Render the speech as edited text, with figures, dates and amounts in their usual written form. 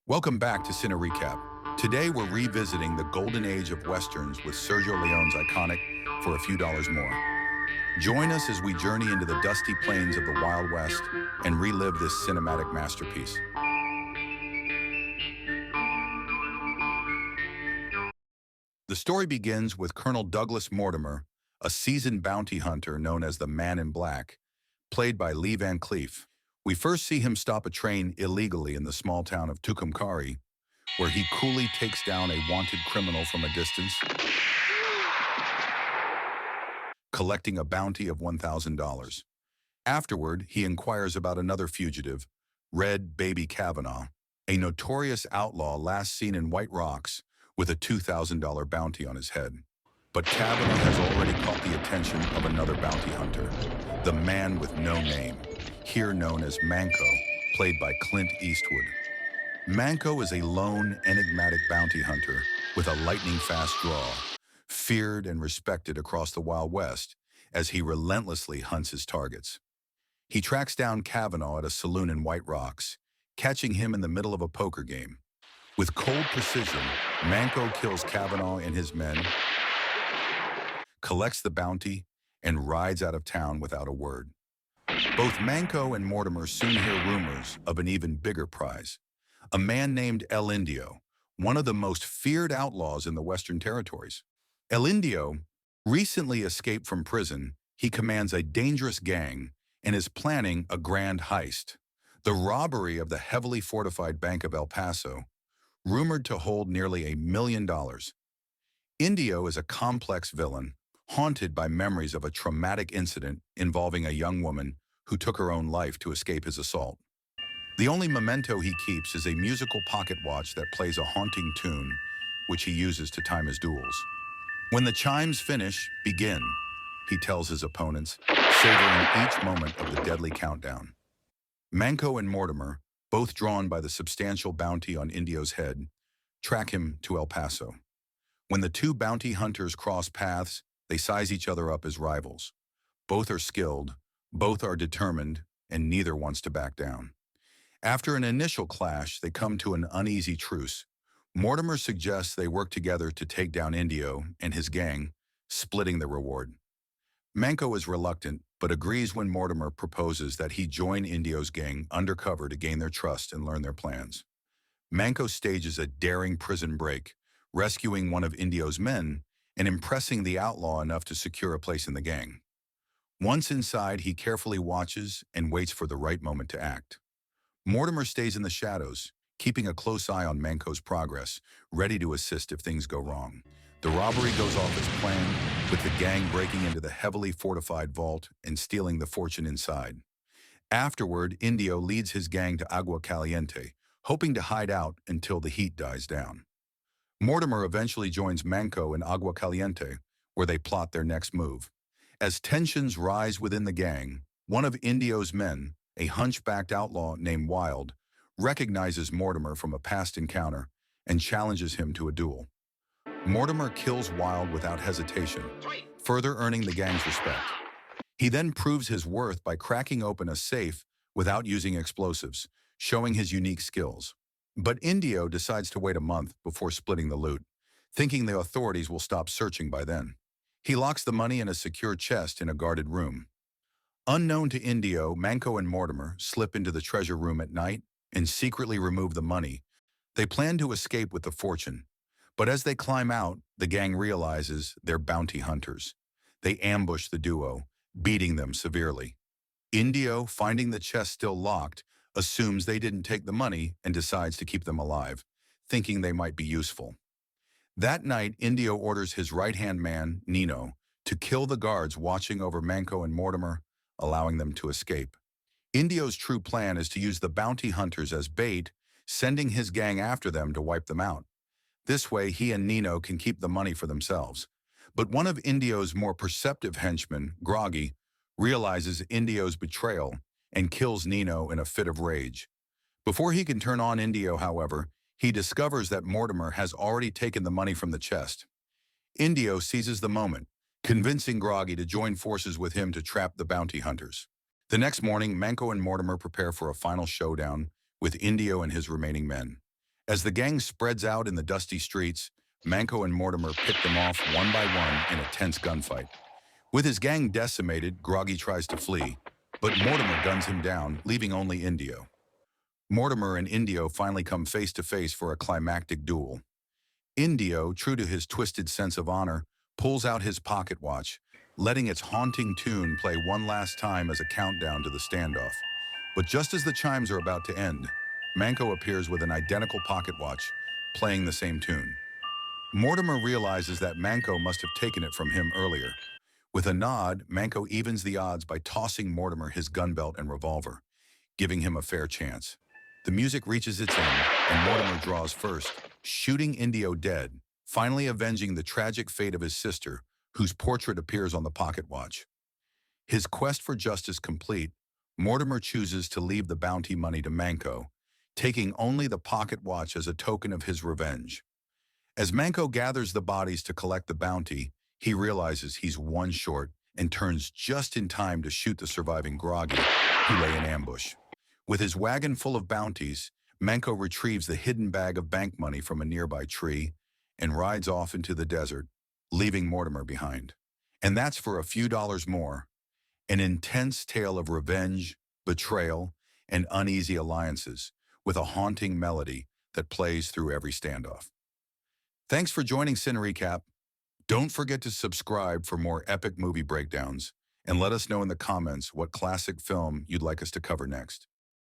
Welcome back to Cine Recap. Today we're revisiting the golden age of westerns with Sergio Leone's iconic For a Few Dollars More. Join us as we journey into the dusty plains of the Wild West and relive this cinematic masterpiece. The story begins with Colonel Douglas Mortimer, a seasoned bounty hunter known as the Man in Black, played by Lee Van Cleef. We first see him stop a train illegally in the small town of Tucumcari, where he coolly takes down a wanted criminal from a distance, collecting a bounty of $1,000. Afterward, he inquires about another fugitive, Red Baby Kavanaugh, a notorious outlaw last seen in White Rocks with a $2,000 bounty on his head. But Kavanaugh has already caught the attention of another bounty hunter, the Man with No Name, here known as Manco, played by Clint Eastwood. Manco is a lone, enigmatic bounty hunter with a lightning-fast draw, feared and respected across the Wild West as he relentlessly hunts his targets. He tracks down Kavanaugh at a saloon in White Rocks, catching him in the middle of a poker game. With cold precision, Manco kills Kavanaugh and his men, collects the bounty, and rides out of town without a word. Both Manco and Mortimer soon hear rumors of an even bigger prize, a man named El Indio, one of the most feared outlaws in the Western Territories. El Indio recently escaped from prison. He commands a dangerous gang and is planning a grand heist, the robbery of the heavily fortified Bank of El Paso, rumored to hold nearly $1 million. Indio is a complex villain, haunted by memories of a traumatic incident involving a young woman who took her own life to escape his assault. The only memento he keeps is a musical pocket watch that plays a haunting tune, which he uses to time his duels. When the chimes finish, begin, he tells his opponents, savoring each moment of the deadly countdown. Manco and Mortimer, both drawn by the substantial bounty on Indio's head, track him to El Paso. When the two bounty hunters cross paths, they size each other up as rivals. Both are skilled, both are determined, and neither wants to back down. After an initial clash, they come to an uneasy truce. Mortimer suggests they work together to take down Indio and his gang, splitting the reward. Manco is reluctant, but agrees when Mortimer proposes that he join Indio's gang undercover to gain their trust and learn their plans. Manco stages a daring prison break, rescuing one of Indio's men and impressing the outlaw enough to secure a place in the gang. Once inside, he carefully watches and waits for the right moment to act. Mortimer stays in the shadows, keeping a close eye on Manco's progress, ready to assist if things go wrong. The robbery goes off as planned, with the gang breaking into the heavily fortified vault and stealing the fortune inside. Afterward, Indio leads his gang to Agua Caliente, hoping to hide out until the heat dies down. Mortimer eventually joins Manco in Agua Caliente, where they plot their next move. As tensions rise within the gang, one of Indio's men, a hunchbacked outlaw named Wild, recognizes Mortimer from a past encounter and challenges him to a duel. Mortimer kills Wild without hesitation, further earning the gang's respect. He then proves his worth by cracking open a safe without using explosives, showing his unique skills. But Indio decides to wait a month before splitting the loot, thinking the authorities will stop searching by then. He locks the money in a secure chest in a guarded room. Unknown to Indio, Manco and Mortimer slip into the treasure room at night and secretly remove the money. They plan to escape with the fortune, but as they climb out, the gang realizes they're bounty hunters. They ambush the duo, beating them severely. Indio, finding the chest still locked, assumes they didn't take the money and decides to keep them alive, thinking they might be useful. That night, Indio orders his right-hand man, Nino, to kill the guards watching over Manco and Mortimer, allowing them to escape. Indio's true plan is to use the bounty hunters as bait, sending his gang after them to wipe them out. This way, he and Nino can keep the money for themselves. But one of Indio's more perceptive henchmen, Groggy, realizes Indio's betrayal and kills Nino in a fit of rage. Before he can turn on Indio, however, he discovers that Mortimer has already taken the money from the chest. Indio seizes the moment, convincing Groggy to join forces with him to trap the bounty hunters. The next morning, Manco and Mortimer prepare for a final showdown with Indio and his remaining men. As the gang spreads out in the dusty streets, Manco and Mortimer pick them off one by one in a tense gunfight. With his gang decimated, Groggy tries to flee, but Mortimer guns him down, leaving only Indio. Mortimer and Indio finally come face to face for a climactic duel. Indio, true to his twisted sense of honor, pulls out his pocket watch, letting its haunting tune play one last time as a countdown to the standoff. But just as the chimes are about to end, Manco appears with an identical pocket watch, playing the same tune. Mortimer realizes that Manco must have taken it from him earlier. With a nod, Manco evens the odds by tossing Mortimer his gun belt and revolver, giving him a fair chance. The music reaches its end, and Mortimer draws first, shooting Indio dead, finally avenging the tragic fate of his sister, whose portrait appears on the pocket watch. His quest for justice complete, Mortimer chooses to leave the bounty money to Manco, taking only the pocket watch as a token of his revenge. As Manco gathers the bodies to collect the bounty, he realizes he's one short and turns just in time to shoot the surviving Groggy, who lay in ambush. With his wagon full of bounties, Manco retrieves the hidden bag of bank money from a nearby tree and rides off into the desert, leaving Mortimer behind. And that's for a few dollars more, an intense tale of revenge, betrayal, and uneasy alliances, with a haunting melody that plays through every standoff. Thanks for joining Cine Recap. Don't forget to subscribe for more epic movie breakdowns, and let us know in the comments what classic film you'd like us to cover next.